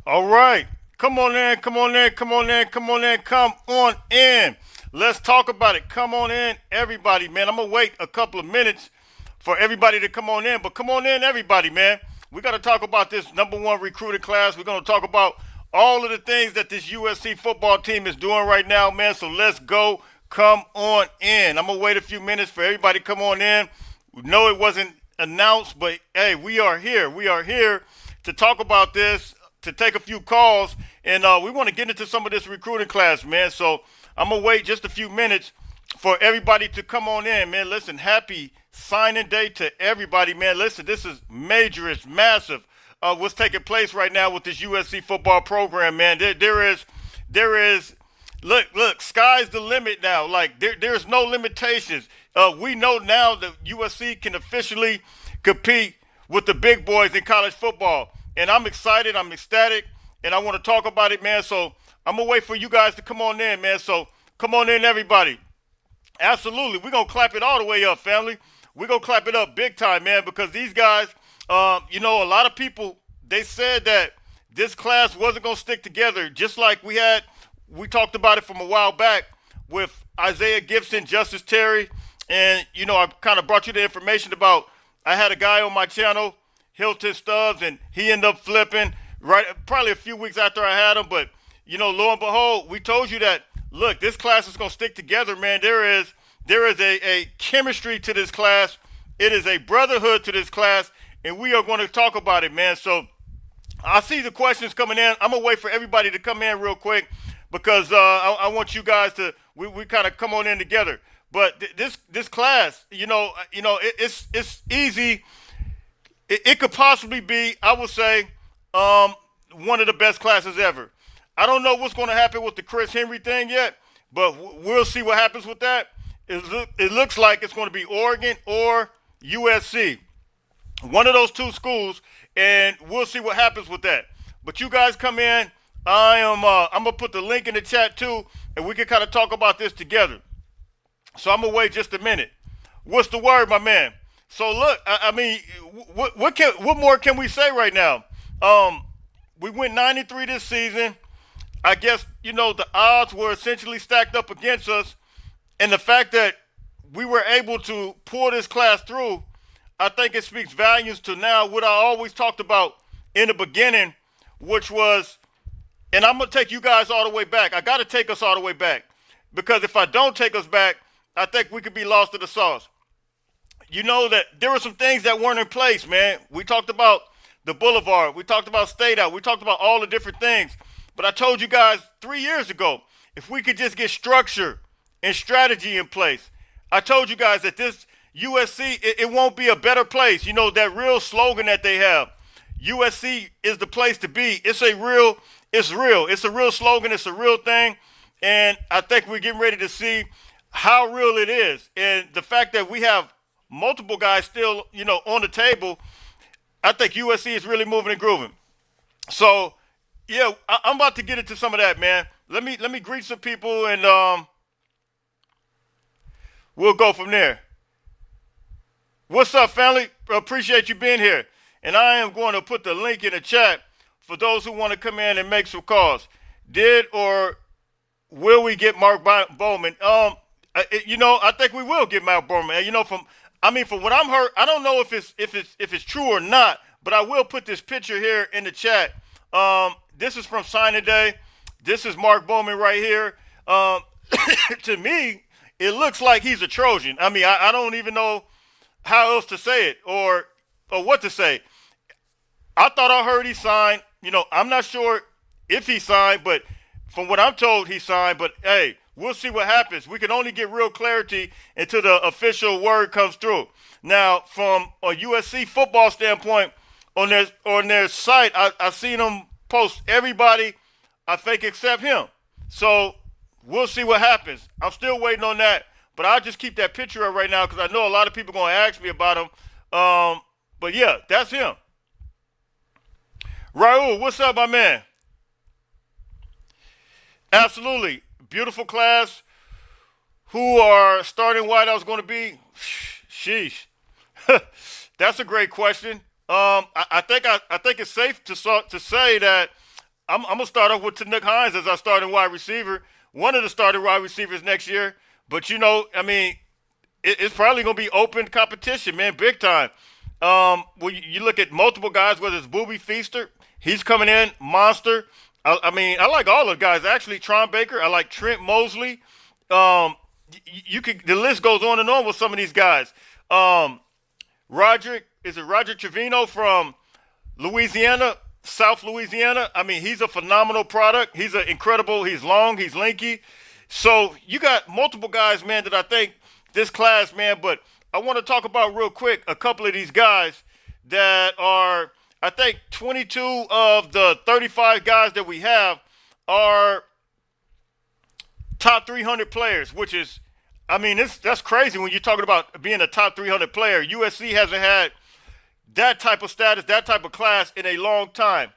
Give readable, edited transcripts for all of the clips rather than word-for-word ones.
All right. Come on in, come on in, come on in, come on in, come on in. Let's talk about it. Come on in, everybody, man. I'm going to wait a couple of minutes for everybody to come on in, but come on in, everybody, man. We got to talk about this number one recruiting class. We're going to talk about all of the things that this USC football team is doing right now, man. So let's go. Come on in. I'm going to wait a few minutes for everybody to come on in. We know it wasn't announced, but hey, we are here. We are here to talk about this, to take a few calls, and we want to get into some of this recruiting class, man. So I'm going to wait just a few minutes for everybody to come on in, man. Listen, happy signing day to everybody, man. Listen, this is major, it's massive. What's taking place right now with this USC football program, man. There is, look, sky's the limit now. Like, there's no limitations. We know now that USC can officially compete with the big boys in college football. And I'm excited, I'm ecstatic, and I want to talk about it, man. So I'm going to wait for you guys to come on in, man. So come on in, everybody. Absolutely. We're going to clap it all the way up, family. We're going to clap it up big time, man, because these guys, a lot of people, they said that this class wasn't going to stick together, just like we talked about it from a while back with Isaiah Gibson, Justice Terry, and, I kind of brought you the information about, I had a guy on my channel, Hilton Stubbs, and he ended up flipping right probably a few weeks after I had him. But, lo and behold, we told you that, look, this class is going to stick together, man. There is a chemistry to this class. It is a brotherhood to this class, and we are going to talk about it, man. So I see the questions coming in. I'm going to wait for everybody to come in real quick because I want you guys to, we kind of come on in together. But this class, it's easy. It could possibly be, I would say, one of the best classes ever. I don't know what's going to happen with the Chris Henry thing yet, but we'll see what happens with that. It looks like it's going to be Oregon or USC, one of those two schools, and we'll see what happens with that. But you guys come in. I'm gonna put the link in the chat too, and we can kind of talk about this together. So I'm gonna wait just a minute. What's the word, my man? So look, I mean, what more can we say right now? We went 9-3 this season. I guess the odds were essentially stacked up against us, and the fact that we were able to pull this class through, I think it speaks volumes to now what I always talked about in the beginning, which was, and I'm gonna take you guys all the way back. I got to take us all the way back because if I don't take us back, I think we could be lost in the sauce. You know that there were some things that weren't in place, man. We talked about the Boulevard. We talked about State Out. We talked about all the different things. But I told you guys 3 years ago, if we could just get structure and strategy in place, I told you guys that this USC, it won't be a better place. That real slogan that they have. USC is the place to be. It's real. It's a real slogan. It's a real thing. And I think we're getting ready to see how real it is. And the fact that we have multiple guys still, on the table, I think USC is really moving and grooving. So, yeah, I'm about to get into some of that, man. Let me greet some people, and we'll go from there. What's up, family? Appreciate you being here. And I am going to put the link in the chat for those who want to come in and make some calls. Did or will we get Mark Bowman? I think we will get Mark Bowman. From what I'm heard, I don't know if it's true or not, but I will put this picture here in the chat. This is from signing day. This is Mark Bowman right here. To me, it looks like he's a Trojan. I mean, I don't even know how else to say it or what to say. I thought I heard he signed. I'm not sure if he signed, but from what I'm told, he signed. But hey, we'll see what happens. We can only get real clarity until the official word comes through. Now, from a USC football standpoint, on their site, I seen them post everybody, I think, except him. So we'll see what happens. I'm still waiting on that, but I'll just keep that picture up right now because I know a lot of people are going to ask me about him. But yeah, that's him. Raul, what's up, my man? Absolutely. Beautiful class. Who are starting wideouts going to be? Sheesh. That's a great question. I think it's safe to say that I'm gonna start off with Tanook Hines as our starting wide receiver, one of the starting wide receivers next year. But I mean, it's probably gonna be open competition, man, big time. When you look at multiple guys, whether it's Booby Feaster, he's coming in monster. I mean, I like all the guys actually. Tron Baker, I like Trent Mosley. You could the list goes on and on with some of these guys. Roger Trevino from Louisiana, South Louisiana. I mean, he's a phenomenal product. He's long, he's lanky. So you got multiple guys, man, that I think this class, man, but I want to talk about real quick a couple of these guys that are, I think 22 of the 35 guys that we have are top 300 players, which is, I mean, that's crazy when you're talking about being a top 300 player. USC hasn't had that type of status, that type of class in a long time.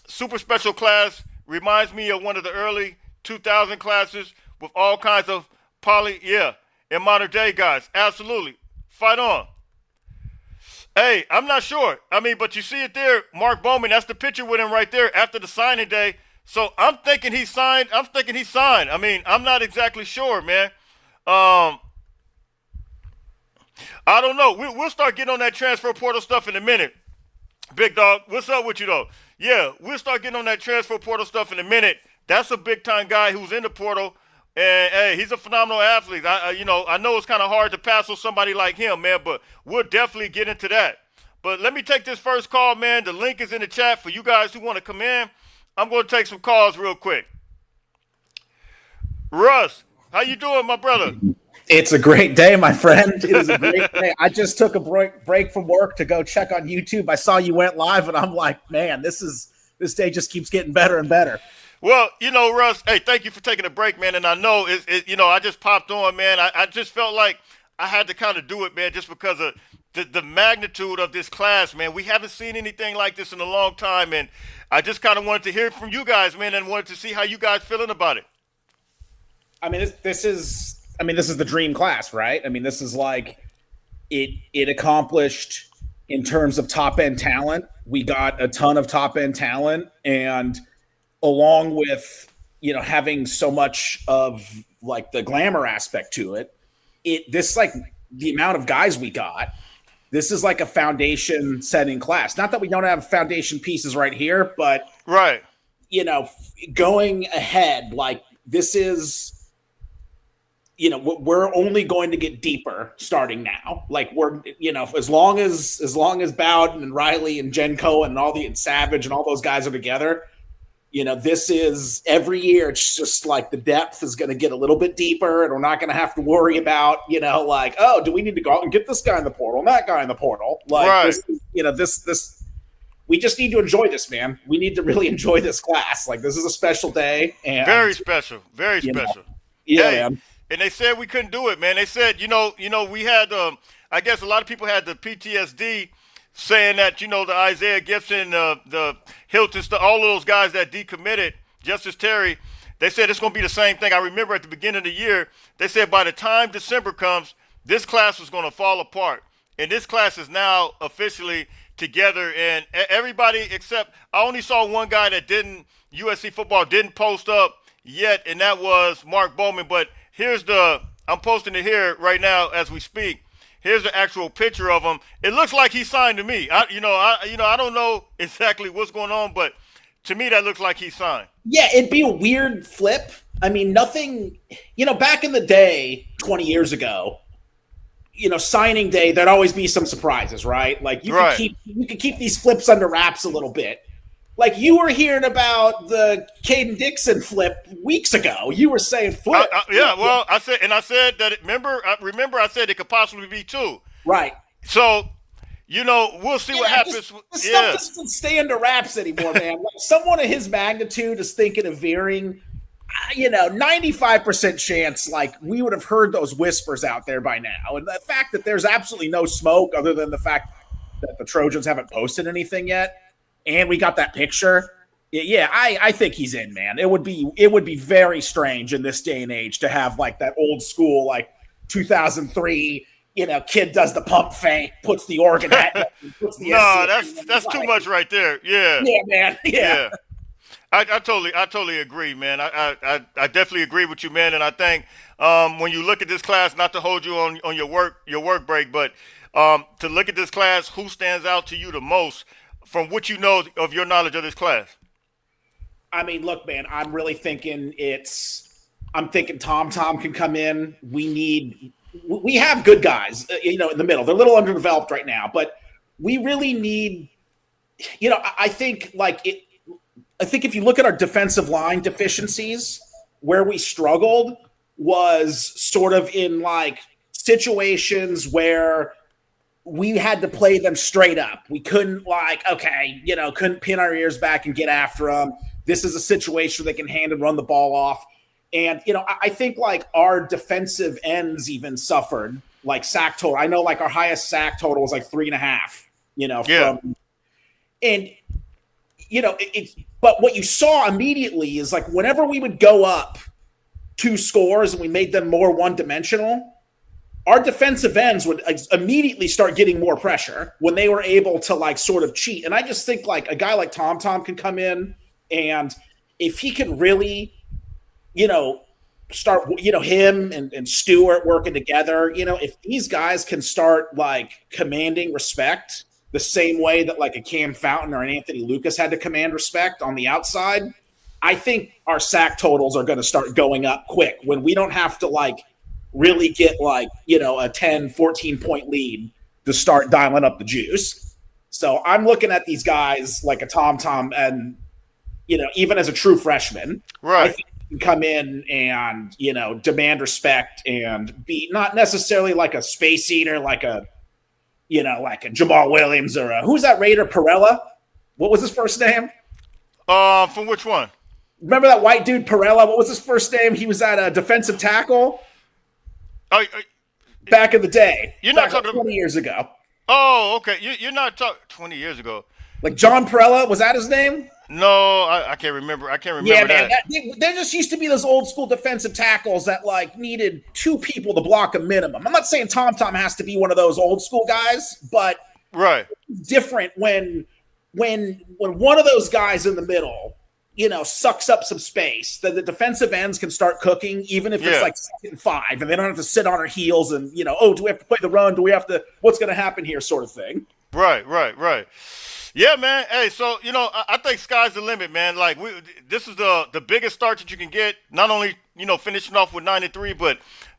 Super special class reminds me of one of the early 2000 classes with all kinds of and modern day guys. Absolutely. Fight on. Hey, I'm not sure. I mean, but you see it there, Mark Bowman, that's the picture with him right there after the signing day. So I'm thinking he signed. I mean, I'm not exactly sure, man. I don't know. We'll start getting on that transfer portal stuff in a minute. Big dog, what's up with you, though? Yeah, we'll start getting on that transfer portal stuff in a minute. That's a big-time guy who's in the portal. And, hey, he's a phenomenal athlete. I know it's kind of hard to pass on somebody like him, man, but we'll definitely get into that. But let me take this first call, man. The link is in the chat for you guys who want to come in. I'm going to take some calls real quick. Russ, how you doing, my brother? It's a great day, my friend. It is a great day. I just took a break from work to go check on YouTube. I saw you went live, and I'm like, man, this day just keeps getting better and better. Well, Russ, hey, thank you for taking a break, man. And I know, I just popped on, man. I just felt like I had to kind of do it, man, just because of the magnitude of this class, man. We haven't seen anything like this in a long time, and I just kind of wanted to hear from you guys, man, and wanted to see how you guys feeling about it. I mean, this is the dream class, right? I mean, this is like it accomplished in terms of top-end talent. We got a ton of top-end talent, and along with, having so much of like the glamour aspect to it, this like the amount of guys we got, this is like a foundation setting class. Not that we don't have foundation pieces right here, but right. Going ahead, like this is, we're only going to get deeper starting now. Like we're, as long as Bowden and Riley and Jen Cohen and and Savage and all those guys are together, this is every year. It's just like the depth is going to get a little bit deeper, and we're not going to have to worry about, like, oh, do we need to go out and get this guy in the portal, and that guy in the portal? Like, right. This, we just need to enjoy this, man. We need to really enjoy this class. Like, this is a special day, and very special, very special. Yeah, hey, man. And they said we couldn't do it, man. They said, we had, I guess a lot of people had the PTSD. Saying that, the Isaiah Gibson, the Hilton, all of those guys that decommitted, Justice Terry, they said it's going to be the same thing. I remember at the beginning of the year, they said by the time December comes, this class was going to fall apart. And this class is now officially together. And everybody except, I only saw one guy that USC football didn't post up yet, and that was Mark Bowman. But I'm posting it here right now as we speak. Here's the actual picture of him. It looks like he signed to me. I don't know exactly what's going on, but to me that looks like he signed. Yeah, it'd be a weird flip. I mean, nothing. Back in the day, 20 years ago, signing day, there'd always be some surprises, right? Like you could keep these flips under wraps a little bit. Like you were hearing about the Caden Dixon flip weeks ago. You were saying flip. Well, I said that. Remember, I said it could possibly be two. Right. So, we'll see what happens. This stuff doesn't stay under wraps anymore, man. Like someone of his magnitude is thinking of veering. 95% chance, like we would have heard those whispers out there by now. And the fact that there's absolutely no smoke, other than the fact that the Trojans haven't posted anything yet. And we got that picture. Yeah, I think he's in, man. It would be very strange in this day and age to have like that old school, like 2003, kid does the pump fake, puts the organ at. No, that's too much right there. Yeah. Yeah, man. Yeah. I totally agree, man. I definitely agree with you, man. And I think when you look at this class, not to hold you on your work break, but to look at this class, who stands out to you the most from what you know of your knowledge of this class? I mean, look, man, I'm really thinking I'm thinking Tom can come in. We have good guys, in the middle. They're a little underdeveloped right now, but we really need, I think I think if you look at our defensive line deficiencies, where we struggled was sort of in like situations where we had to play them straight up. We couldn't couldn't pin our ears back and get after them. This is a situation where they can hand and run the ball off. And, I think like our defensive ends even suffered like sack total. I know like our highest sack total was like 3.5, Yeah. and, but what you saw immediately is like whenever we would go up 2 scores and we made them more one dimensional, our defensive ends would immediately start getting more pressure when they were able to like sort of cheat. And I just think like a guy like Tom can come in, and if he could really, start, him and Stewart working together, if these guys can start like commanding respect the same way that like a Cam Fountain or an Anthony Lucas had to command respect on the outside, I think our sack totals are going to start going up quick when we don't have to like really get like, a 10, 14 point lead to start dialing up the juice. So I'm looking at these guys like a Tom and, even as a true freshman, I Right. think he can come in and, demand respect and be not necessarily like a space eater, like a Jamal Williams or who's that Raider Perella? What was his first name? From which one? Remember that white dude Perella? What was his first name? He was at a defensive tackle Uh, back in the day. you're not like talking. 20 years ago. Oh, okay. You're not talking 20 years ago. Like John Perella, was that his name? No, I can't remember. I can't remember Yeah, man. that. There just used to be those old school defensive tackles that like needed 2 people to block a minimum. I'm not saying Tom has to be one of those old school guys, but Right. it's different when one of those guys in the middle, sucks up some space, that the defensive ends can start cooking, even if it's like 2nd and 5, and they don't have to sit on our heels and, do we have to play the run? Do we have to, what's going to happen here sort of thing. Right. Yeah, man. Hey, so I think sky's the limit, man. Like this is the biggest start that you can get. Not only finishing off with 93, but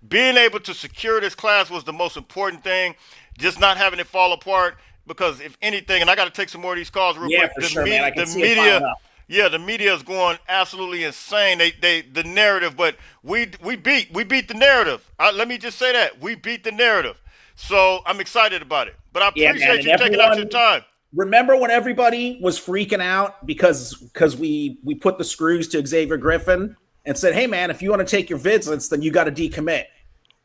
being able to secure this class was the most important thing. Just not having it fall apart. Because if anything, and I got to take some more of these calls real quick. For sure, man. I can The see it piling media, up. yeah, the media is going absolutely insane. The narrative, but we beat the narrative. Let me just say that we beat the narrative. So I'm excited about it. But I Yeah, man, appreciate and you taking out your everyone- time. Remember when everybody was freaking out because we put the screws to Xavier Griffin and said, "Hey, man, if you want to take your visits, then you got to decommit."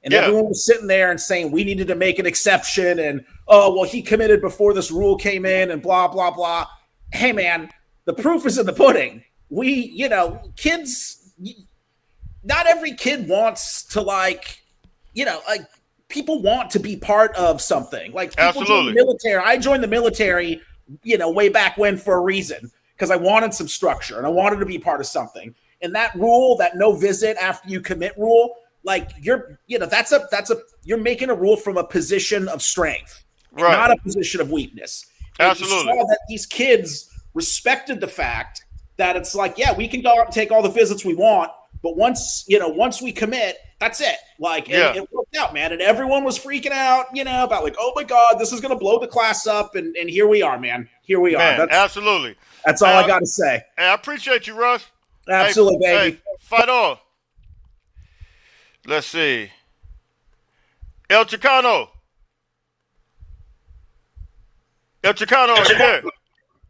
And Yeah. everyone was sitting there and saying we needed to make an exception, and oh well, he committed before this rule came in, and blah blah blah. Hey, man, the proof is in the pudding. Kids. Not every kid wants to like people want to be part of something. Like people join Absolutely. the military. I joined the military, way back when for a reason, because I wanted some structure and I wanted to be part of something. And that rule, that no visit after you commit rule, like you're making a rule from a position of strength, Right. not a position of weakness. And Absolutely. you saw that these kids respected the fact that it's like, yeah, we can go out and take all the visits we want, but once we commit, that's it. Like, Yeah. it worked out, man. And everyone was freaking out, about like, oh my God, this is going to blow the class up. And here we are, man. Here we are. Man, absolutely. That's all I got to say. Hey, I appreciate you, Russ. Absolutely, baby. Hey, fight on. Let's see. El Chicano. El Chicano, are you there?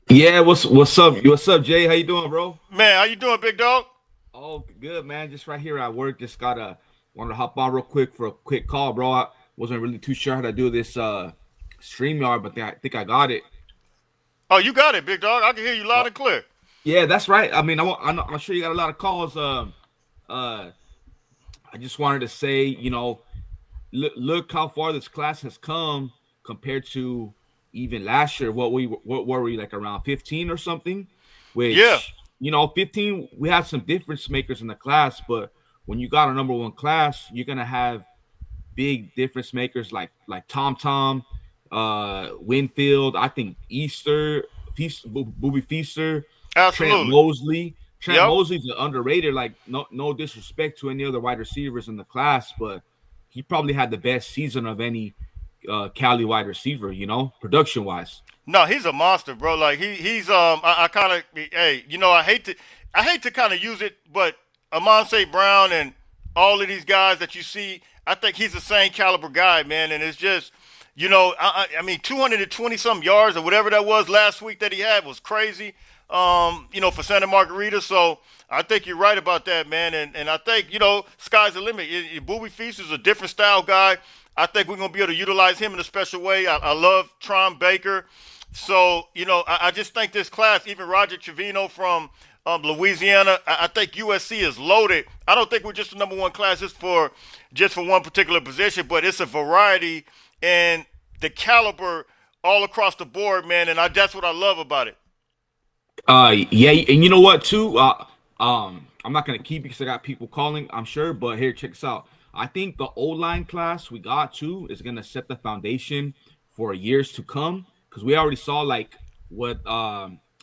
Yeah, what's up? What's up, Jay? How you doing, bro? Man, how you doing, big dog? Oh, good, man. Just right here at work. Just wanted to hop on real quick for a quick call, bro. I wasn't really too sure how to do this StreamYard, but I think I got it. Oh, you got it, big dog. I can hear you loud and clear. Yeah, that's right. I mean, I'm sure you got a lot of calls. I just wanted to say, look how far this class has come compared to even last year. What were we like around 15 or something? Which, Yeah. 15, we had some difference makers in the class, but when you got a number one class, you're gonna have big difference makers like Tom, Winfield. I think Booby Feaster, Trent Absolutely. Mosley. Trent Yep. Mosley's underrated. Like no disrespect to any other wide receivers in the class, but he probably had the best season of any Cali wide receiver. Production wise. No, he's a monster, bro. Like he's I kind of hey, I hate to kind of use it, but Amon Brown and all of these guys that you see, I think he's the same caliber guy, man. And it's just, I mean, 220 some yards or whatever that was last week that he had was crazy. For Santa Margarita. So I think you're right about that, man. And I think, sky's the limit. Boobie Feast is a different style guy. I think we're going to be able to utilize him in a special way. I love Tron Baker. So, I just think this class, even Roger Trevino from Louisiana, I think USC is loaded. I don't think we're just the number one class just for one particular position, but it's a variety and the caliber all across the board, man. And that's what I love about it. Yeah, and you know what too? I'm not gonna keep because I got people calling, I'm sure, but here, check this out. I think the O-line class we got too is gonna set the foundation for years to come because we already saw like what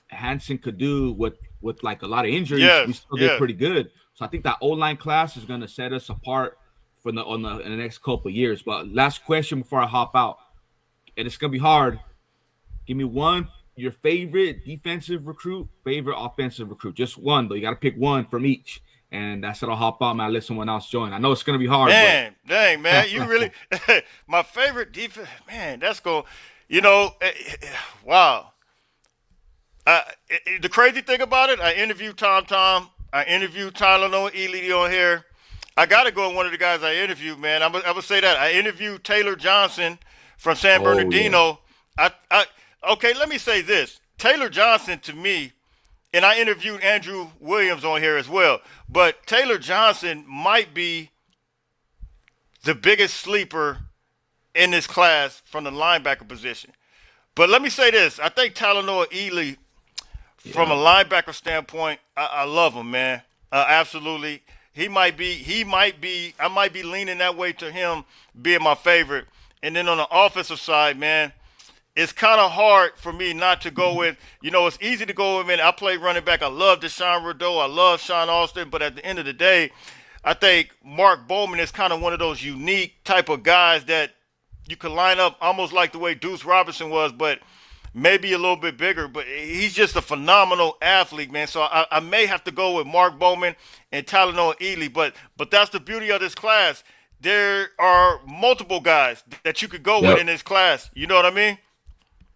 Hansen could do with like a lot of injuries. Yes, we still did pretty good. So I think that O-line class is gonna set us apart in the next couple of years. But last question before I hop out, and it's gonna be hard. Give me your favorite defensive recruit, favorite offensive recruit. Just one, though. You got to pick one from each. And that's it. I'll hop on, man. Let someone else join. I know it's going to be hard. Man, dang, man. You really – my favorite defense – man, that's going wow. The crazy thing about it, I interviewed Tom. I interviewed Tyler Noah Ely on here. I got to go with one of the guys I interviewed, man. I would say that. I interviewed Taylor Johnson from San Bernardino. Yeah. Okay, let me say this. Taylor Johnson, to me, and I interviewed Andrew Williams on here as well, but Taylor Johnson might be the biggest sleeper in this class from the linebacker position. But let me say this. I think Tyler Noah Ely, from a linebacker standpoint, I love him, man. Absolutely. I might be leaning that way to him being my favorite. And then on the offensive side, man, it's kind of hard for me not to go with, it's easy to go with, man, I play running back. I love Deshaun Rideau. I love Sean Austin. But at the end of the day, I think Mark Bowman is kind of one of those unique type of guys that you could line up almost like the way Deuce Robinson was, but maybe a little bit bigger. But he's just a phenomenal athlete, man. So I may have to go with Mark Bowman and Tyler Noah Ely. But that's the beauty of this class. There are multiple guys that you could go with in this class. You know what I mean?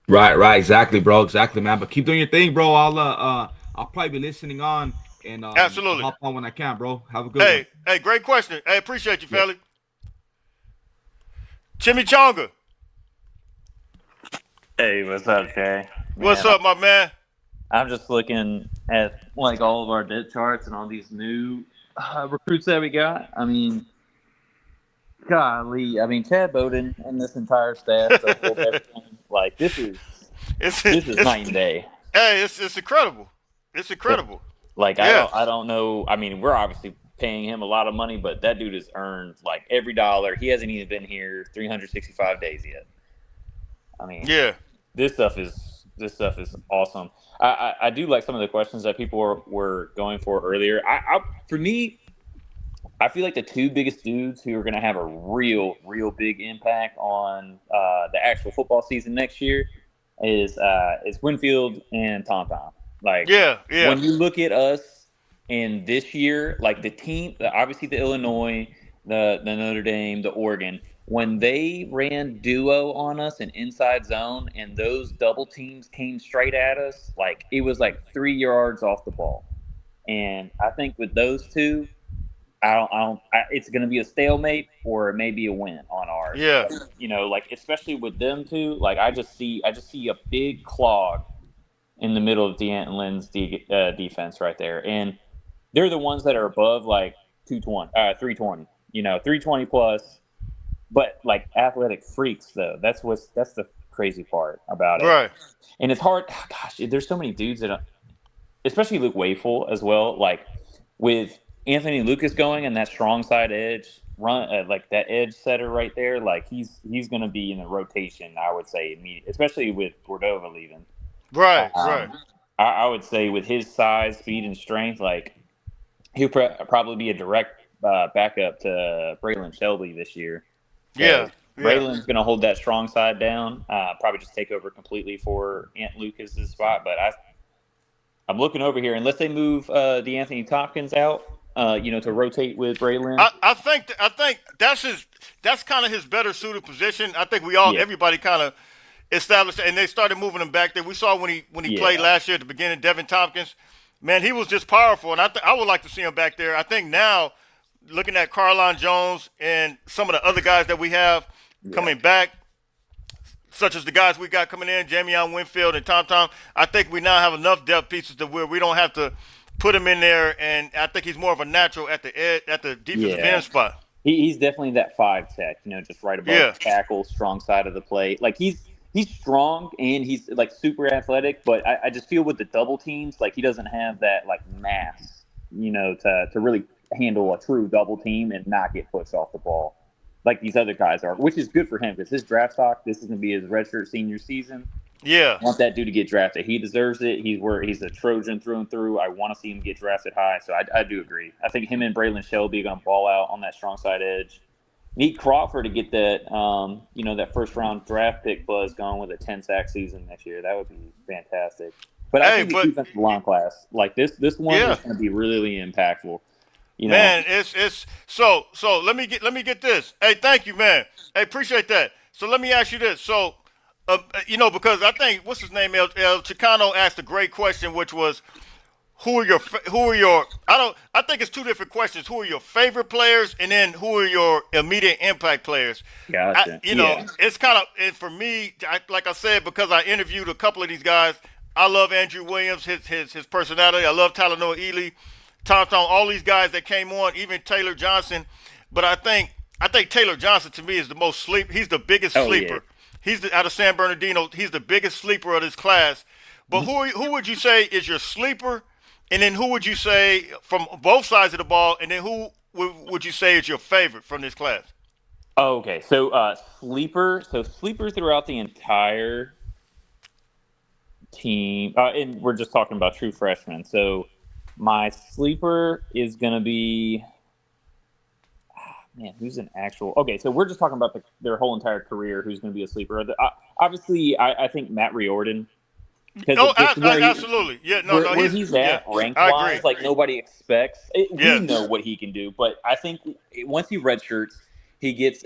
Right, exactly, bro, exactly, man. But keep doing your thing, bro. I'll probably be listening on and absolutely hop on when I can, bro. Have a good one. Hey, great question. Hey, appreciate you, Felly. Chimichanga. Hey, what's up, Jay? What's up, my man? I'm just looking at like all of our depth charts and all these new recruits that we got. I mean, golly, Chad Bowden and this entire staff, like this is night and day. Hey, it's incredible. It's incredible. Like I don't know. I mean, we're obviously paying him a lot of money, but that dude has earned like every dollar. He hasn't even been here 365 days yet. I mean, yeah, this stuff is awesome. I do like some of the questions that people were going for earlier. For me, I feel like the two biggest dudes who are going to have a real big impact on the actual football season next year is Winfield and Tom. Like, yeah. When you look at us in this year, like the team, obviously the Illinois, the Notre Dame, the Oregon, when they ran duo on us in inside zone and those double teams came straight at us, like it was like 3 yards off the ball. And I think with those two, it's going to be a stalemate or maybe a win on ours. Yeah. Like especially with them two, like I just see a big clog in the middle of DeAnt and Lynn's defense right there, and they're the ones that are above like 320, 320 plus, but like athletic freaks though. That's the crazy part about it. Right. And it's hard. Gosh, there's so many dudes that especially Luke Wayful as well. Like with Anthony Lucas going and that strong side edge run, like that edge setter right there, like he's going to be in the rotation. I would say immediately, especially with Cordova leaving. Right, right. Um, I would say with his size, speed, and strength, like he'll probably be a direct backup to Braylon Shelby this year. Yeah, yeah. Braylon's going to hold that strong side down, probably just take over completely for Ant Lucas's spot. But I'm looking over here, unless they move the Anthony Tompkins out, to rotate with Braylon. I think that's kind of his better suited position. I think everybody kind of established, and they started moving him back there. We saw when he played last year at the beginning, Devin Tompkins, man, he was just powerful, and I would like to see him back there. I think now, looking at Carlon Jones and some of the other guys that we have coming back, such as the guys we got coming in, Jamion Winfield and Tom, I think we now have enough depth pieces to where we don't have to put him in there, and I think he's more of a natural at the defensive end spot. He's definitely that 5 tech, just right above the tackle, strong side of the plate. Like he's strong and he's like super athletic, but I just feel with the double teams, like he doesn't have that like mass, to really handle a true double team and not get pushed off the ball like these other guys are, which is good for him because his draft stock, this is going to be his redshirt senior season. Yeah. I want that dude to get drafted. He deserves it. He's a Trojan through and through. I want to see him get drafted high. So I do agree. I think him and Braylon Shelby are going to ball out on that strong side edge. Need Crawford to get that, that first round draft pick buzz going with a 10-sack season next year. That would be fantastic. But I think the defensive line class, like this one is going to be really impactful. Man, it's so let me get this. Hey, thank you, man. Hey, appreciate that. So let me ask you this. So, because I think what's his name, El Chicano asked a great question, which was, who are your? I think it's 2 different questions. Who are your favorite players, and then who are your immediate impact players? Gotcha. It's kind of, and for me, like I said, because I interviewed a couple of these guys. I love Andrew Williams, his personality. I love Talanoa Ely, Tom, all these guys that came on, even Taylor Johnson. But I think Taylor Johnson to me is the most He's the biggest sleeper. Yeah. He's out of San Bernardino. He's the biggest sleeper of this class. But who would you say is your sleeper? And then who would you say from both sides of the ball? And then who would you say is your favorite from this class? Oh, okay. So sleeper throughout the entire team. And we're just talking about true freshmen. So my sleeper is going to be who's an actual? Okay, so we're just talking about their whole entire career. Who's going to be a sleeper? Obviously, I think Matt Riordan. Absolutely. Where he's at rank-wise, like nobody expects. We know what he can do, but I think once he redshirts, he gets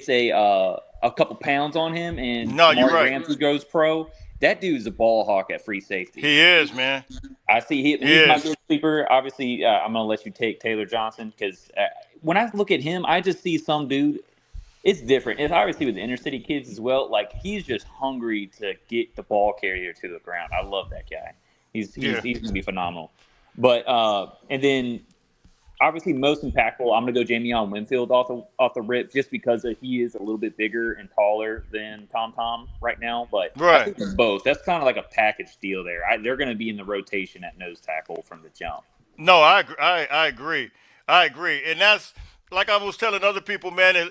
a couple pounds on him, and Mark Ramsey goes pro. That dude's a ball hawk at free safety. He is, man. I see he's my good sleeper. Obviously, I'm going to let you take Taylor Johnson because when I look at him, I just see some dude. It's different. It's obviously with the inner city kids as well. Like he's just hungry to get the ball carrier to the ground. I love that guy. He's going to be phenomenal. But and then obviously most impactful, I'm going to go Jamion Winfield off the rip just because he is a little bit bigger and taller than Tom right now. But I think both. That's kind of like a package deal there. They're going to be in the rotation at nose tackle from the jump. No, I agree. I agree, and that's. Like I was telling other people, man,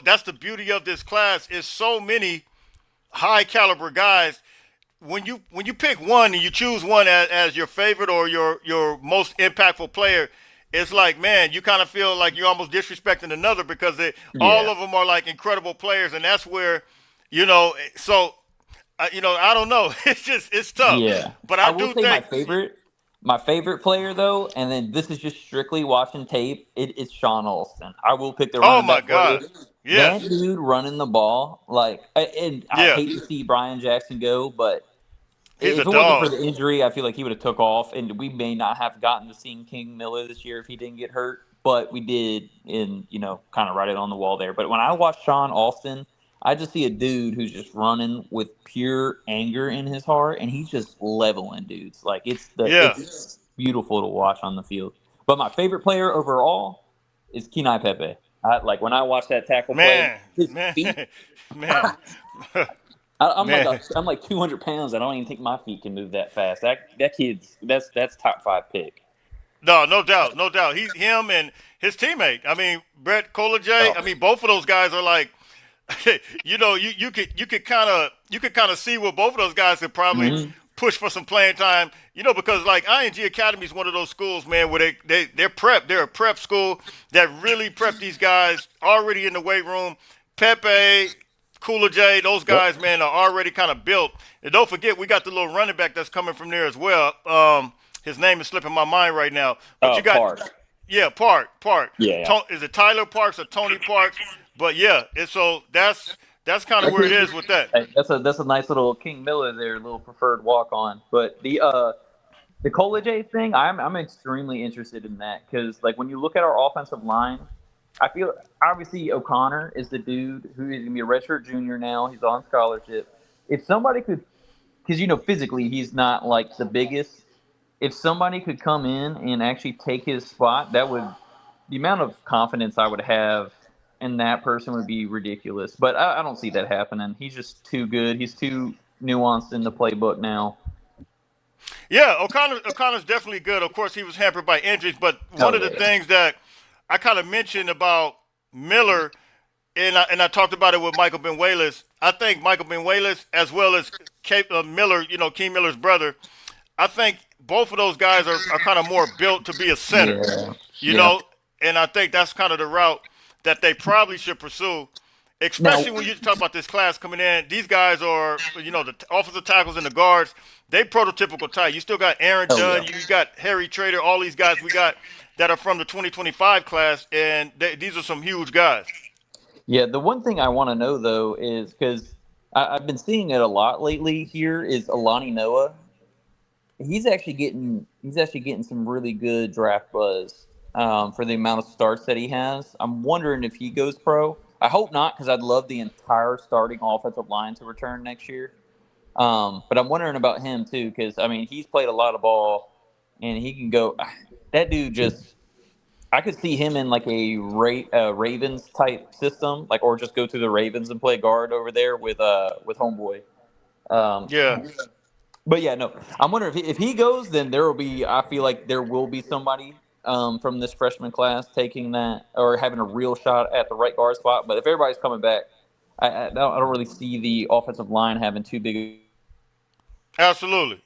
that's the beauty of this class is so many high caliber guys. When you pick one and you choose one as your favorite or your most impactful player, it's like, man, you kind of feel like you're almost disrespecting another because all of them are like incredible players, and that's where, so, I don't know. It's tough. Yeah, but I do think my favorite player, though, and then this is just strictly watching tape, it's Sean Alston. I will pick the running back. Oh, my God. Yes. That dude running the ball, I hate to see Brian Jackson go, but if it wasn't for the injury, I feel like he would have took off, and we may not have gotten to see King Miller this year if he didn't get hurt, but we did, and, kind of write it on the wall there. But when I watch Sean Alston, I just see a dude who's just running with pure anger in his heart, and he's just leveling dudes. Like it's beautiful to watch on the field. But my favorite player overall is Kenai Pepe. When I watch that tackle play, his feet. Man. Man. I'm like 200 pounds. I don't even think my feet can move that fast. That kid's that's top 5 pick. No, no doubt, no doubt. He's him and his teammate. I mean, Brett Colajay. Oh. I mean, both of those guys are like, you could kind of see where both of those guys could probably Mhm. push for some playing time. Because like ING Academy is one of those schools, man, where they're prep. They're a prep school that really prep these guys already in the weight room. Pepe, Cooler J, those guys, man, are already kind of built. And don't forget, we got the little running back that's coming from there as well. His name is slipping my mind right now. But you got Park. yeah, Park. Yeah. Is it Tyler Parks or Tony Parks? But yeah, so that's kind of where it is with that. Hey, that's a nice little King Miller there, little preferred walk on. But the Colajay thing, I'm extremely interested in that because like when you look at our offensive line, I feel obviously O'Connor is the dude who is gonna be a redshirt junior now. He's on scholarship. If somebody could, because physically he's not like the biggest. If somebody could come in and actually take his spot, that would the amount of confidence I would have in that person would be ridiculous. But I don't see that happening. He's just too good. He's too nuanced in the playbook now. Yeah, O'Connor's definitely good. Of course, he was hampered by injuries, but one of the things that I kind of mentioned about Miller, and I talked about it with Michael Benuelas. I think Michael Benuelas, as well as Miller, King Miller's brother, I think both of those guys are kind of more built to be a center, and I think that's kind of the route that they probably should pursue, especially when you talk about this class coming in. These guys are, the offensive tackles and the guards, they prototypical type. You still got Aaron Dunn, you got Harry Trader, all these guys we got that are from the 2025 class, and these are some huge guys. Yeah, the one thing I want to know, though, is because I've been seeing it a lot lately here is Alani Noah. He's actually getting some really good draft buzz for the amount of starts that he has. I'm wondering if he goes pro. I hope not, because I'd love the entire starting offensive line to return next year. But I'm wondering about him too, because he's played a lot of ball, and he can go. That dude I could see him in like a Ravens type system, or just go to the Ravens and play guard over there with homeboy. Yeah. But yeah, no, I'm wondering if he goes, then I feel like there will be somebody from this freshman class taking that or having a real shot at the right guard spot. But if everybody's coming back, I don't really see the offensive line having too big. Absolutely.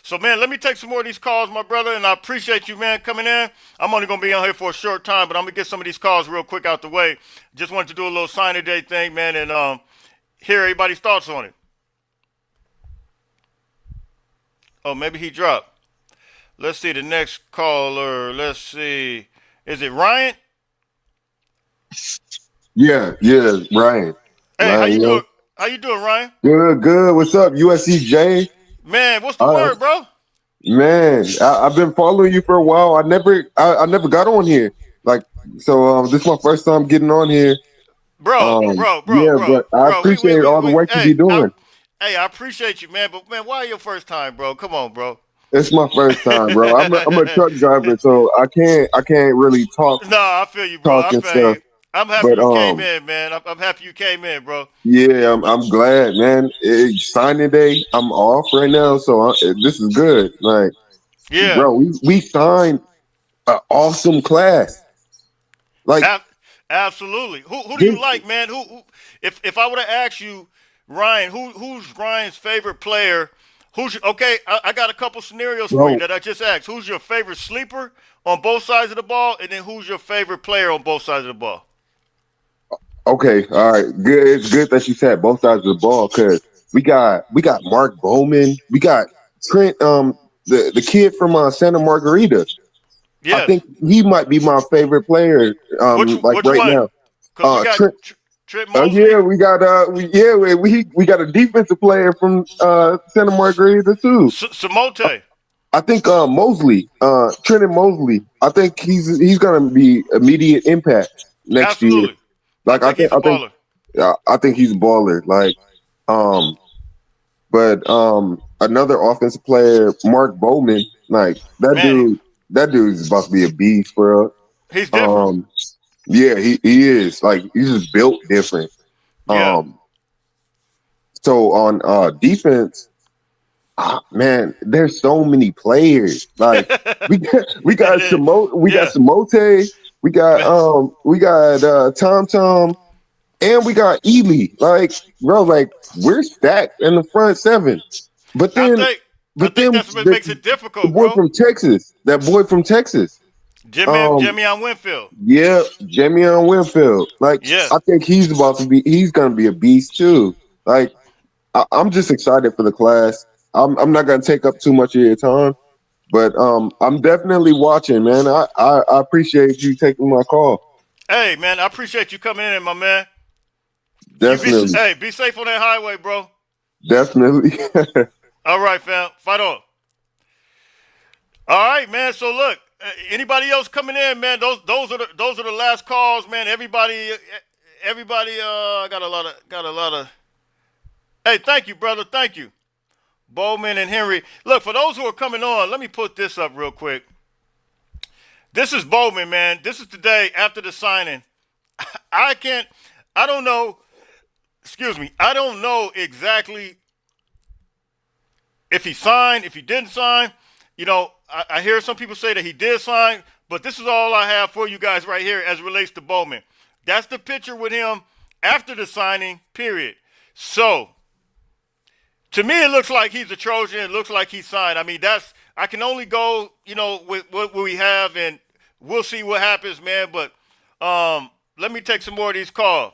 So, man, let me take some more of these calls, my brother, and I appreciate you, man, coming in. I'm only going to be on here for a short time, but I'm going to get some of these calls real quick out the way. Just wanted to do a little signing day thing, man, and hear everybody's thoughts on it. Oh, maybe he dropped. Let's see the next caller. Let's see. Is it Ryan? Yeah, Ryan. Hey, Ryan, how you doing? How you doing, Ryan? Good. What's up, USCJ? Man, what's the word, bro? Man, I've been following you for a while. I never got on here. This is my first time getting on here. Bro. But I appreciate all the work you be doing. I appreciate you, man. But man, why your first time, bro? Come on, bro. It's my first time, bro. I'm a truck driver, so I can't really talk. No, I feel you, bro. I feel you. I'm happy you came in, man. I'm happy you came in, bro. Yeah, I'm glad, man. It's signing day. I'm off right now, so this is good. Bro, we signed an awesome class. Absolutely. Who do you like, man? Who if I were to ask you, Ryan, who's Ryan's favorite player? I got a couple scenarios for you that I just asked. Who's your favorite sleeper on both sides of the ball, and then who's your favorite player on both sides of the ball? Okay, all right. Good. It's good that you said both sides of the ball because we got Mark Bowman. We got Trent, the kid from Santa Margarita. Yes. I think he might be my favorite player. Which right one? now. Trent Mosley. We got we got a defensive player from Santa Margarita too. Samote. I think Mosley, Trent Mosley. I think he's gonna be immediate impact next year. I think he's a baller. I think he's a baller. Another offensive player, Mark Bowman, that dude's about to be a beast, bro. He's different. Yeah, he is. He's just built different. Yeah. So on defense, man, there's so many players. Like we got Samote, we got Tom Tom, and we got Ely. Like, bro, like we're stacked in the front seven. But then I think that's what makes it the difficult, boy bro. from Texas, Jimmy on Winfield. Yeah, Jamie on Winfield. Like, Yeah. I think he's gonna be a beast too. Like, I'm just excited for the class. I'm not gonna take up too much of your time, but I'm definitely watching, man. I appreciate you taking my call. Hey, man, I appreciate you coming in, my man. Definitely. Be safe on that highway, bro. Definitely. All right, fam. Fight on. All right, man. So look, anybody else coming in, man? Those are the last calls, man. Everybody. Got a lot of. Hey, thank you, brother. Thank you, Bowman and Henry. Look, for those who are coming on, let me put this up real quick. This is Bowman, man. This is the day after the signing. I don't know. Excuse me. I don't know exactly if he signed, if he didn't sign. You know, I hear some people say that he did sign, but this is all I have for you guys right here as it relates to Bowman. That's the picture with him after the signing, period. So, to me, it looks like he's a Trojan. It looks like he signed. I mean, I can only go, with what we have, and we'll see what happens, man. But let me take some more of these calls.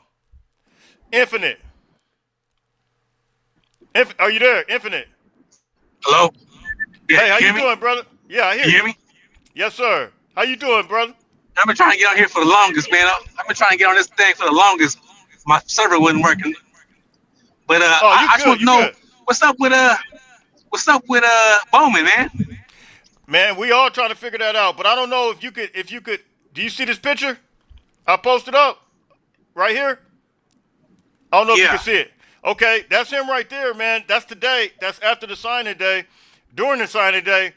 Infinite. Are you there? Infinite. Hello? Yeah, Hey, how you me? doing, brother? Yeah, I hear you. You hear me? Yes, sir. How you doing, brother? I've been trying to get on here for the longest, man. I've been trying to get on this thing for the longest. My server wasn't working. But I just want to know good. what's up with Bowman, man. Man, we all trying to figure that out, but I don't know if you could. Do you see this picture? I posted up right here. I don't know if you can see it. Okay, that's him right there, man. That's the day. That's after the signing day. During the signing day,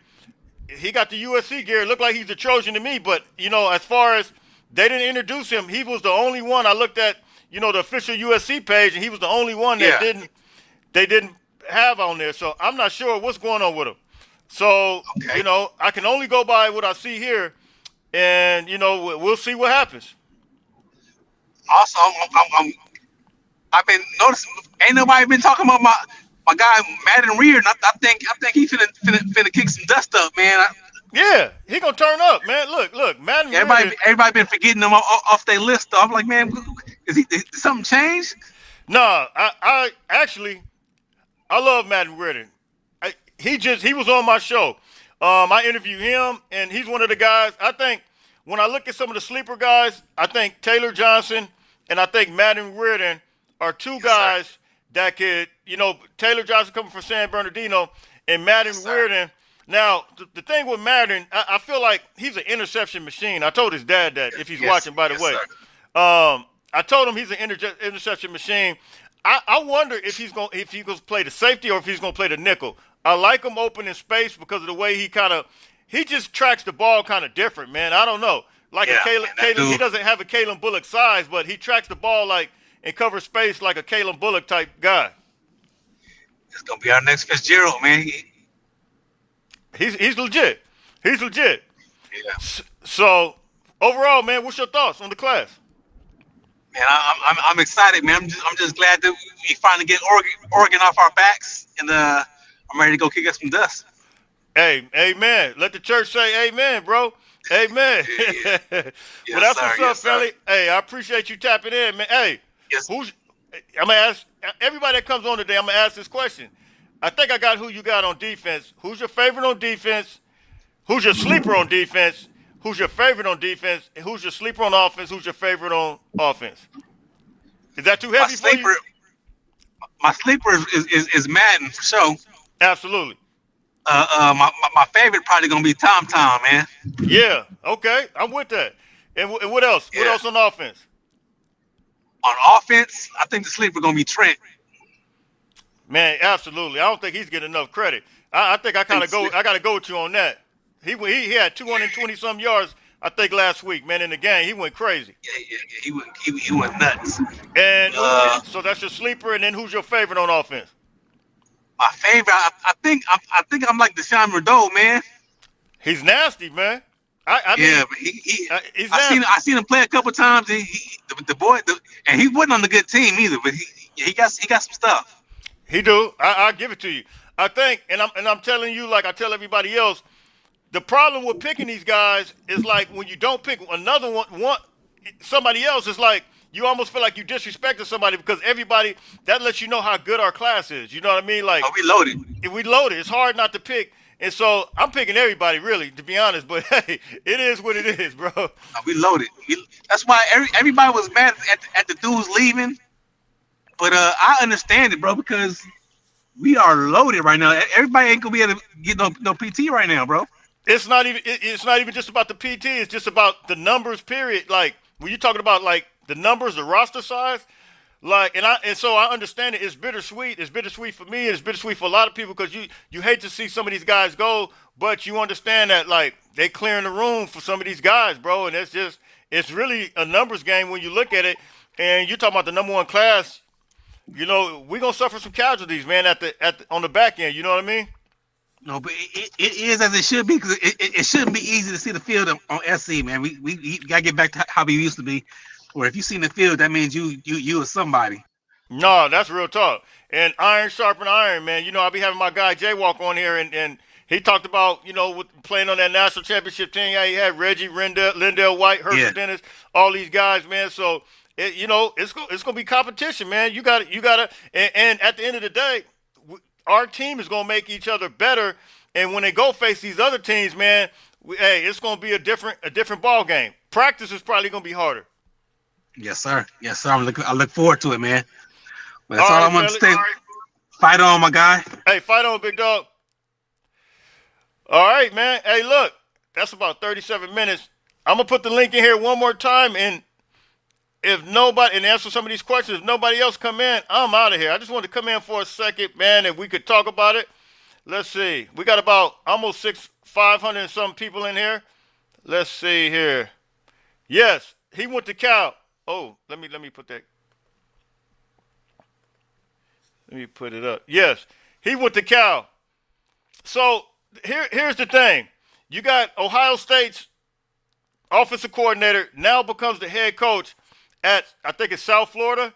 he got the USC gear. It looked like he's a Trojan to me, but as far as they didn't introduce him, he was the only one. I looked at the official USC page, and he was the only one that they didn't have on there. So I'm not sure what's going on with him. So I can only go by what I see here, and we'll see what happens. Also, I've been noticing ain't nobody been talking about my guy Madden Reardon. I think he finna kick some dust up, man. Yeah, he gonna turn up, man. Look, Madden. Everybody been forgetting him off their list. Though. I'm like, man, did something change? No, I actually love Madden Reardon. He was on my show. I interviewed him, and he's one of the guys. I think when I look at some of the sleeper guys, I think Taylor Johnson and I think Madden Reardon are two guys that could, Taylor Johnson coming from San Bernardino and Madden Reardon. Now, the thing with Madden, I feel like he's an interception machine. I told his dad that if he's watching, by the way. I told him he's an interception machine. I wonder if he's going to play the safety or if he's going to play the nickel. I like him open in space because of the way he just tracks the ball kind of different, man. I don't know. Like Caleb, he doesn't have a Caleb Bullock size, but he tracks the ball and covers space like a Caleb Bullock type guy. It's gonna be our next Fitzgerald, man. He's legit. He's legit. Yeah. So overall, man, what's your thoughts on the class? Man, I'm excited, man. I'm just glad that we finally get Oregon off our backs, and I'm ready to go kick us some dust. Hey, amen. Let the church say amen, bro. Amen. Yeah. Well, that's what's up, Felly. Hey, I appreciate you tapping in, man. Hey, I'm gonna ask everybody that comes on today. I'm gonna ask this question. I think I got who you got on defense. Who's your favorite on defense? Who's your sleeper on defense? Who's your favorite on defense? And who's your sleeper on offense? Who's your favorite on offense? Is that too heavy for you? My sleeper is Madden for sure. Absolutely. My favorite probably gonna be Tom Tom, man. Yeah. Okay. I'm with that. And what else? Yeah. What else on offense? On offense, I think the sleeper gonna be Trent. Man, absolutely. I don't think he's getting enough credit. I think I gotta go with you on that. He had 220 some yards. I think last week, man, in the game, he went crazy. Yeah. He went nuts. And so that's your sleeper. And then who's your favorite on offense? My favorite, I think I'm like Deshaun Rideau, man. He's nasty, man. I mean, Yeah, but he's nasty. I seen him play a couple times. And the boy, and he wasn't on the good team either, but he got some stuff. He do. I give it to you. I think, and I'm telling you, like I tell everybody else, the problem with picking these guys is like when you don't pick another one somebody else, it's like you almost feel like you disrespected somebody because everybody, that lets you know how good our class is. You know what I mean? Like, we loaded. We loaded. It's hard not to pick. And so I'm picking everybody, really, to be honest. But hey, it is what it is, bro. We loaded. That's why everybody was mad at the dudes leaving. But I understand it, bro, because we are loaded right now. Everybody ain't gonna be able to get no PT right now, bro. It's not even just about the PT. It's just about the numbers. Period. Like when you're talking about like the numbers, the roster size. Like and so I understand it. It's bittersweet. It's bittersweet for me. It's bittersweet for a lot of people because you hate to see some of these guys go, but you understand that like they clearing the room for some of these guys, bro. And it's really a numbers game when you look at it. And you're talking about the number one class. You know we're gonna suffer some casualties, man, on the back end. You know what I mean? No, but it is as it should be because it shouldn't be easy to see the field on SC, man. We gotta get back to how we used to be. Or if you seen the field, that means you are somebody. No, that's real talk. And iron sharpen iron, man. You know, I'll be having my guy Jay walk on here, and he talked about, you know, with playing on that national championship team. Yeah, he had Reggie, Lindell White, Herschel Dennis, all these guys, man. So, it's gonna be competition, man. You got to, and at the end of the day, our team is gonna make each other better. And when they go face these other teams, man, it's gonna be a different ball game. Practice is probably gonna be harder. Yes, sir. I look forward to it, man. But that's all I want to say. Fight on, my guy. Hey, fight on, big dog. All right, man. Hey, look, that's about 37 minutes. I'm gonna put the link in here one more time, and if nobody and answer some of these questions, if nobody else come in, I'm out of here. I just wanted to come in for a second, man, and we could talk about it. Let's see. We got about almost 500 and some people in here. Let's see here. Yes, he went to Cal. Oh, let me put that. Let me put it up. Yes, he went to Cal. So here's the thing. You got Ohio State's offensive coordinator now becomes the head coach at, I think it's South Florida.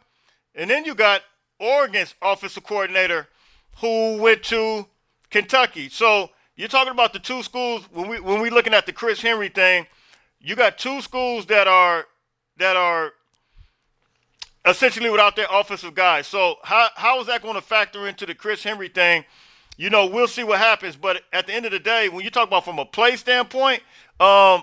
And then you got Oregon's offensive coordinator who went to Kentucky. So you're talking about the two schools, when we looking at the Chris Henry thing, you got two schools that are essentially without their offensive guys. So how is that going to factor into the Chris Henry thing? You know, we'll see what happens. But at the end of the day, when you talk about from a play standpoint, a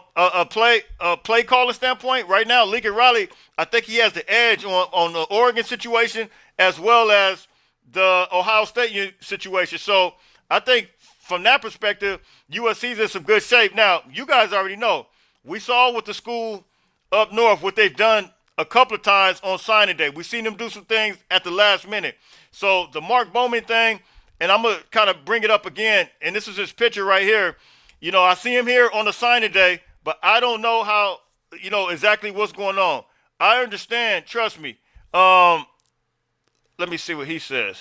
play calling standpoint, right now, Lincoln Riley, I think he has the edge on the Oregon situation as well as the Ohio State situation. So I think from that perspective, USC's in some good shape. Now, you guys already know. We saw with the school up north what they've done a couple of times on signing day. We've seen them do some things at the last minute. So the Mark Bowman thing, and I'm going to kind of bring it up again, and this is his picture right here. You know, I see him here on the signing day, but I don't know how, exactly what's going on. I understand, trust me. Let me see what he says.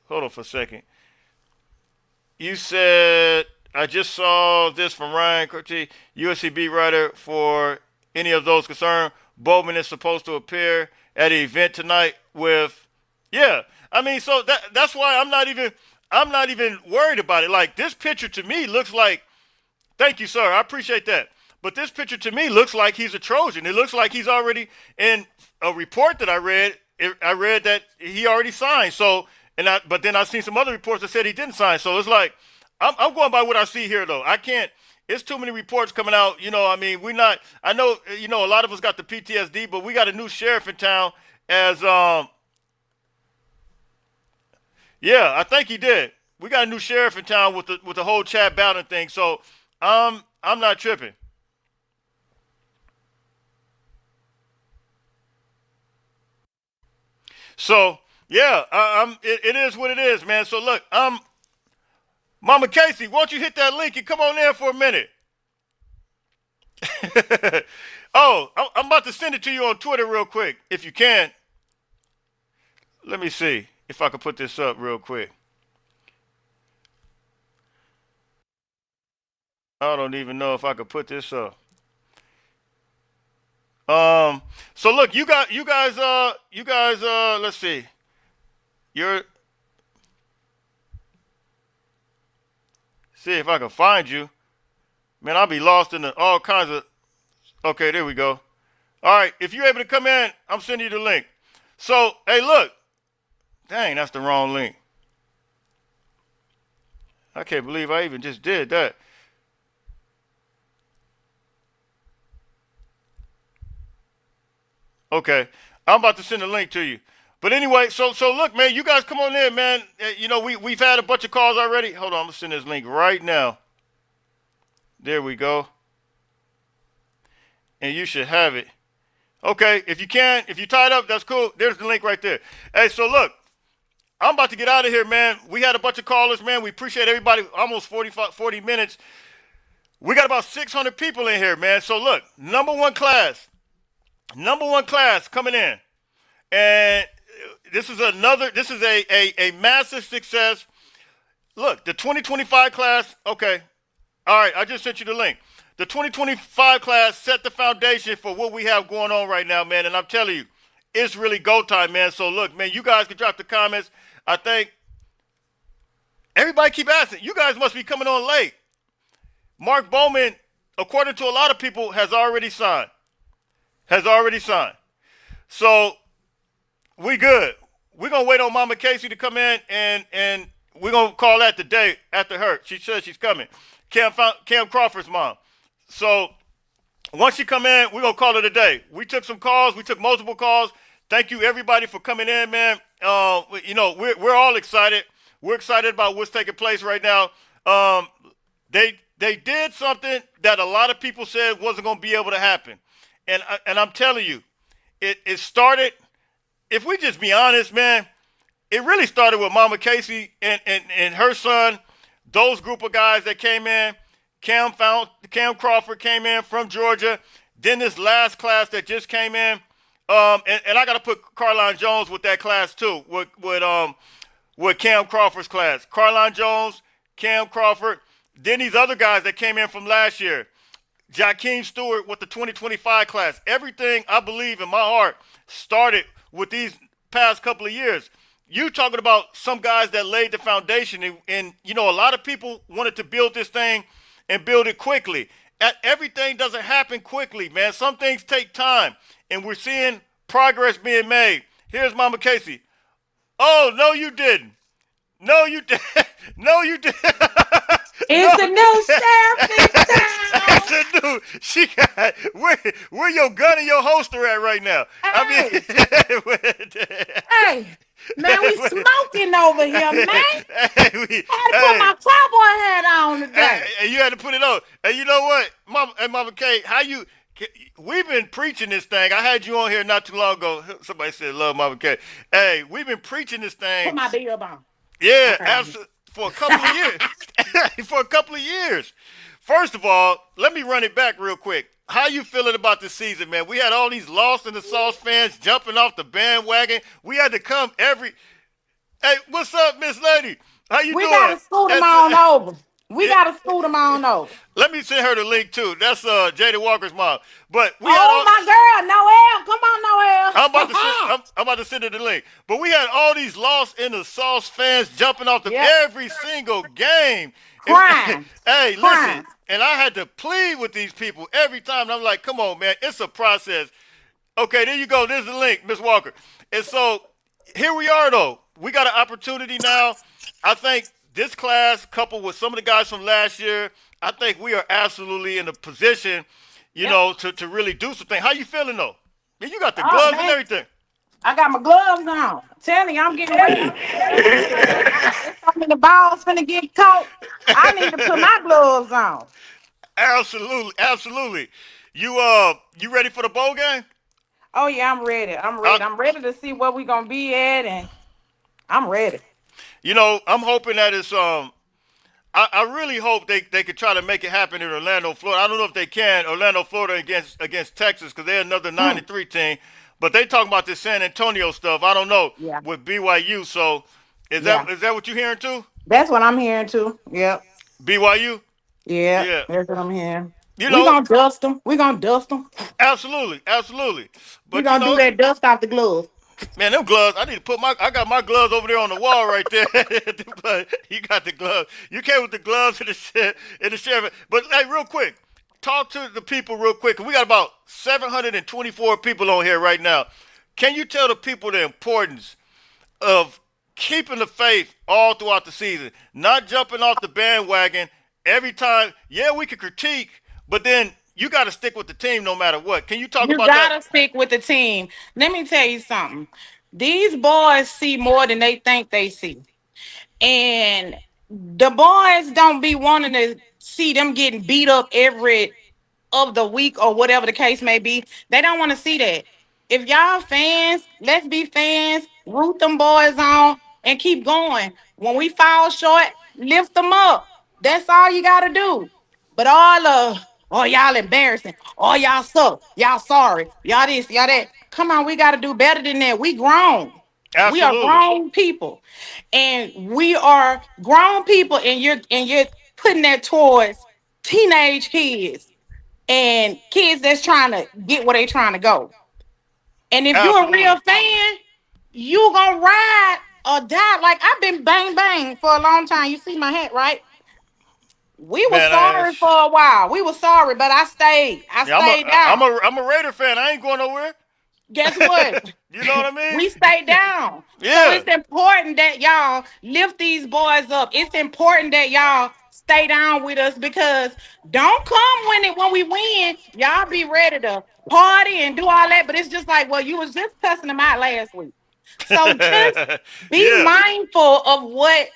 Hold on for a second. You said, I just saw this from Ryan Curti, USC beat writer for any of those concerned. Bowman is supposed to appear at the event tonight with, so that's why I'm not even worried about it. Like this picture to me looks like, thank you, sir, I appreciate that. But this picture to me looks like he's a Trojan. It looks like he's already in a report that I read. I read that he already signed. So, but then I've seen some other reports that said he didn't sign. So it's like, I'm going by what I see here though. I can't. It's too many reports coming out. I know, a lot of us got the PTSD, but we got a new sheriff in town as, I think he did. We got a new sheriff in town with the whole Chad Bowden thing. So I'm not tripping. So, it is what it is, man. So look, Mama Casey, why don't you hit that link and come on in for a minute? Oh, I'm about to send it to you on Twitter real quick, if you can. Let me see if I can put this up real quick. I don't even know if I could put this up. So look, you guys, let's see. See if I can find you. Man, I'll be lost in all kinds of. Okay, there we go. All right, if you're able to come in, I'm sending you the link. So, hey, look. Dang, that's the wrong link. I can't believe I even just did that. Okay, I'm about to send a link to you. But anyway, so look, man, you guys come on in, man. You know, we've had a bunch of calls already. Hold on, I'm gonna send this link right now. There we go. And you should have it. Okay, if you tied up, that's cool. There's the link right there. Hey, so look, I'm about to get out of here, man. We had a bunch of callers, man. We appreciate everybody. Almost 40 minutes. We got about 600 people in here, man. So look, number one class coming in. And this is a massive success. Look, the 2025 class, okay. All right, I just sent you the link. The 2025 class set the foundation for what we have going on right now, man. And I'm telling you, it's really go time, man. So look, man, you guys can drop the comments. I think everybody keep asking. You guys must be coming on late. Mark Bowman, according to a lot of people, has already signed. So we good. We're going to wait on Mama Casey to come in, and we're going to call that the day after her. She says she's coming. Cam Crawford's mom. So once she come in, we're going to call it a day. We took some calls. We took multiple calls. Thank you, everybody, for coming in, man. You know, we're all excited. We're excited about what's taking place right now. They did something that a lot of people said wasn't going to be able to happen. And I'm telling you, it started, if we just be honest, man, it really started with Mama Casey and her son, those group of guys that came in. Cam Crawford came in from Georgia. Then this last class that just came in. And I got to put Carline Jones with that class too, with Cam Crawford's class. Carline Jones, Cam Crawford. Then these other guys that came in from last year. Jakeem Stewart with the 2025 class. Everything, I believe in my heart, started with these past couple of years. You talking about some guys that laid the foundation, and you know, a lot of people wanted to build this thing and build it quickly. Everything doesn't happen quickly, man. Some things take time, and we're seeing progress being made. Here's Mama Casey. Oh, no, you didn't. No, you didn't. No, you didn't. It's the new sheriff in town. It's the new. She got where your gun and your holster at right now? Hey. I Hey, man, we smoking over here, man. Hey, I had to put my cowboy hat on today. Hey, you had to put it on. And you know what, Mama K, we've been preaching this thing. I had you on here not too long ago. Somebody said, love Mama K. Hey, we've been preaching this thing. Put my bib on. Yeah, Okay. absolutely. For a couple of years. For a couple of years. First of all, let me run it back real quick. How you feeling about this season, man? We had all these Lost in the Sauce fans jumping off the bandwagon. We had to come every. Hey, what's up, Miss Lady? How you We doing? gotta scoot them on over. We gotta scoot them on over. Let me send her the link too. That's Jada Walker's mom. But we had Oh, my girl, Noelle. Come on, Noelle. I'm about to send her the link. But we had all these Lost in the Sauce fans jumping off every single game. Crying. Hey, Crying. listen. And I had to plead with these people every time. And I'm like, come on, man. It's a process. Okay, there you go. There's the link, Miss Walker. And so here we are, though. We got an opportunity now. I think this class, coupled with some of the guys from last year, I think we are absolutely in a position, you know, to really do something. How you feeling, though? Man, you got the gloves and everything. I got my gloves on. I'm telling you, I'm getting ready. I mean, the ball's finna get caught. I need to put my gloves on. Absolutely, absolutely. You ready for the bowl game? Oh yeah, I'm ready. I'm ready to see where we gonna be at, and I'm ready. You know, I'm hoping that it's I really hope they could try to make it happen in Orlando, Florida. I don't know if they can. Orlando, Florida against Texas because they're another nine Mm, and three team. But they talking about this San Antonio stuff. I don't know yeah, with BYU. So yeah. is that what you're hearing too? That's what I'm hearing too. Yep. BYU? Yeah, Yeah. that's what I'm hearing. You We know, gonna dust them. We gonna dust them. absolutely, absolutely. We But you gonna do know, that dust off the glove. man, them gloves. I need to put my. I got my gloves over there on the wall right there. You got the gloves. You came with the gloves in the sheriff. But hey, real quick, talk to the people real quick. We got about 724 people on here right now. Can you tell the people the importance of keeping the faith all throughout the season, not jumping off the bandwagon every time? Yeah, we can critique, but then you got to stick with the team no matter what. Can you talk You about that? gotta stick with the team. Let me tell you something. These boys see more than they think they see. And the boys don't be wanting to see them getting beat up every of the week or whatever the case may be. They don't want to see that. If y'all fans, let's be fans, root them boys on and keep going. When we fall short, lift them up. That's all you gotta do. But all of oh y'all embarrassing. Oh y'all suck. Y'all sorry. Y'all this, y'all that. Come on, we gotta do better than that. We grown. We are Absolutely. grown people. And we are grown people and you're putting that towards teenage kids and kids that's trying to get where they trying to go. And if you're a real Absolutely. fan, you gonna ride or die. Like I've been bang bang for a long time. You see my hat, right? We were Man, sorry for a while. We were sorry, but I stayed. I yeah, stayed down. I'm a Raider fan. I ain't going nowhere. Guess what? You know what I mean? We stay down. So Yeah, it's important that y'all lift these boys up. It's important that y'all stay down with us because don't come when we win. Y'all be ready to party and do all that. But it's just like, well, you was just cussing them out last week. So just be yeah, mindful of what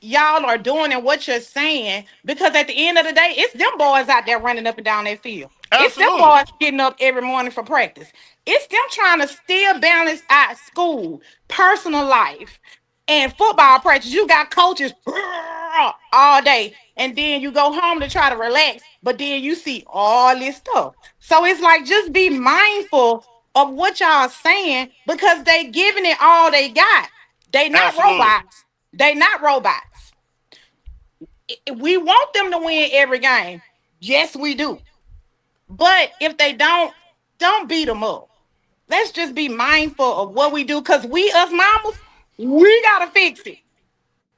y'all are doing and what you're saying because at the end of the day, it's them boys out there running up and down that field. It's them absolutely. boys getting up every morning for practice. It's them trying to still balance out school, personal life, and football practice. You got coaches all day, and then you go home to try to relax, but then you see all this stuff. So it's like just be mindful of what y'all saying because they giving it all they got. They not Absolutely. robots. They not robots. We want them to win every game. Yes, we do. But if they don't beat them up. Let's just be mindful of what we do because we, us mamas, we got to fix it.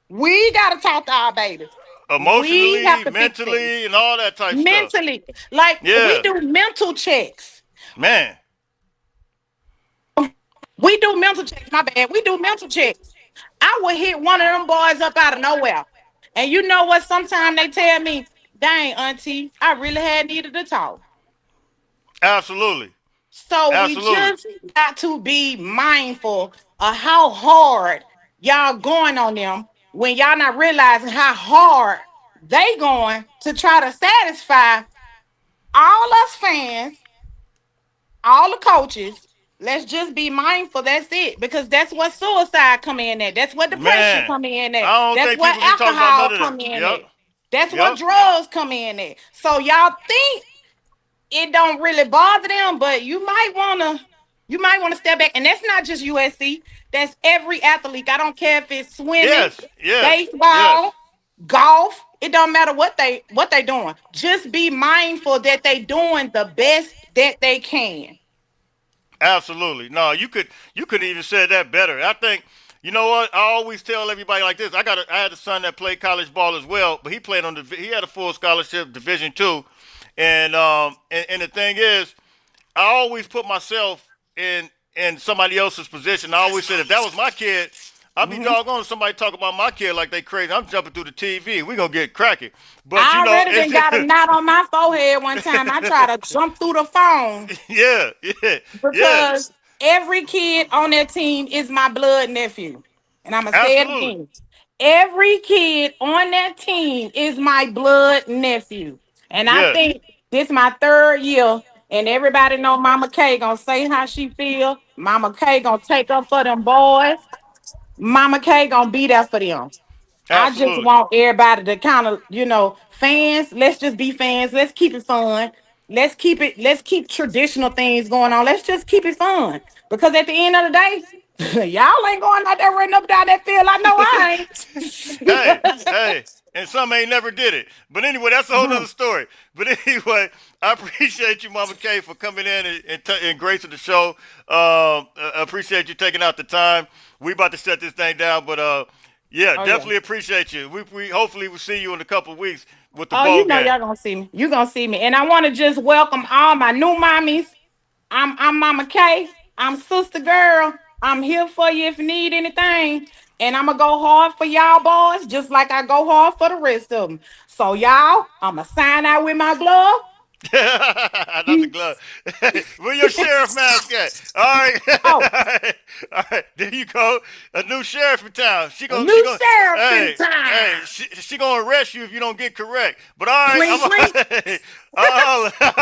We got to talk to our babies. We have Emotionally, to fix things mentally, and all that type stuff. mentally. Like we Yeah, do mental checks. man. We do mental checks. My bad. We do mental checks. I would hit one of them boys up out of nowhere. And you know what? Sometimes they tell me, dang, auntie, I really had needed to talk. Absolutely. So we Absolutely. just got to be mindful of how hard y'all going on them when y'all not realizing how hard they going to try to satisfy all us fans, all the coaches. Let's just be mindful. That's it. Because that's what suicide come in at. That's what depression Man, come in at. I don't That's think what people be talking about alcohol none of that. come in Yep. at. That's what Yep. drugs come in at. So y'all think it don't really bother them, but you might wanna step back. And that's not just USC. That's every athlete. I don't care if it's swimming, Yes. Yes. Yes. baseball, golf. It don't matter what they doing. Just be mindful that they doing the best that they can. Absolutely. No, you could even said that better. I think you know what? I always tell everybody like this. I had a son that played college ball as well, but he played he had a full scholarship Division 2. And the thing is, I always put myself in somebody else's position. I always said if that was my kid, I'd be Mhm. doggone if somebody talk about my kid like they crazy. I'm jumping through the TV. We gonna get cracking. But you I know, already it's done got a knot on my forehead one time. I tried to jump through the phone yeah, yeah, yeah. because every kid on that team is my blood nephew. And I'm gonna say it Absolutely. again. Every kid on that team is my blood nephew. And I Yes. think this my third year. And everybody know Mama K gonna say how she feel. Mama K gonna take up for them boys. Mama K gonna be there for them. I just Absolutely. want everybody to kind of, fans. Let's just be fans. Let's keep it fun. Let's keep traditional things going on. Let's just keep it fun. Because at the end of the day, y'all ain't going out there running up down that field. I know I Hey, ain't. hey, and some ain't never did it. But anyway, that's a whole nother story. But anyway, I appreciate you, Mama K, for coming in and gracing the show. I appreciate you taking out the time. We about to shut this thing down, but yeah, Oh yeah. definitely appreciate you. We hopefully will see you in a couple of weeks with the Oh, bowl game. y'all gonna see me. You gonna see me. And I want to just welcome all my new mommies. I'm Mama K. I'm Sister Girl. I'm here for you if you need anything. And I'm gonna go hard for y'all boys, just like I go hard for the rest of them. So y'all, I'ma sign out with my glove. Not the glove. Where your sheriff mask at? All right. Oh, All right. There you go. A new sheriff in town. a new sheriff in Hey, town. she gonna arrest you if you don't get correct. But all right, Clink clink. all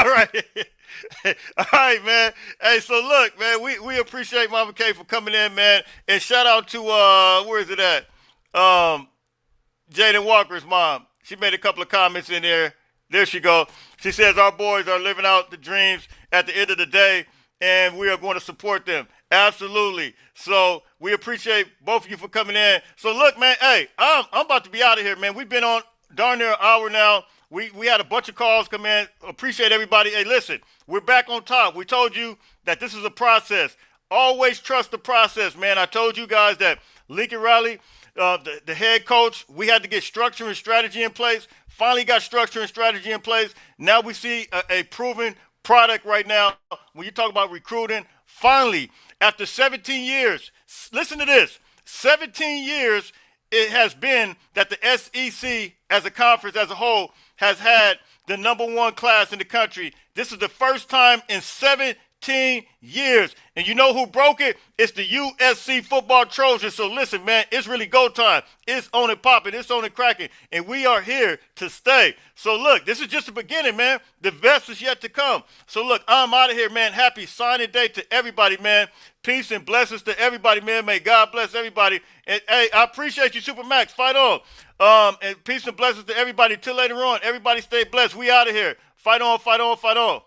right. All right, man. Hey, so look, man, we appreciate Mama K for coming in, man. And shout out to where is it at? Jaden Walker's mom. She made a couple of comments in there. There she go. She says our boys are living out the dreams at the end of the day, and we are going to support them. Absolutely. So we appreciate both of you for coming in. So look, man, hey, I'm about to be out of here, man. We've been on darn near an hour now. We had a bunch of calls come in. Appreciate everybody. Hey, listen, we're back on top. We told you that this is a process. Always trust the process, man. I told you guys that Lincoln Riley, the head coach, we had to get structure and strategy in place. Finally got structure and strategy in place. Now we see a proven product right now. When you talk about recruiting, finally, after 17 years, listen to this, 17 years it has been that the SEC as a conference as a whole has had the number one class in the country. This is the first time in 17 years. And you know who broke it? It's the USC football Trojans. So listen, man, it's really go time. It's on and popping. It's on and cracking. And we are here to stay. So look, this is just the beginning, man. The best is yet to come. So look, I'm out of here, man. Happy signing day to everybody, man. Peace and blessings to everybody, man. May God bless everybody. And hey, I appreciate you, Supermax. Fight on. And peace and blessings to everybody. Till later on, everybody stay blessed. We out of here. Fight on, fight on, fight on.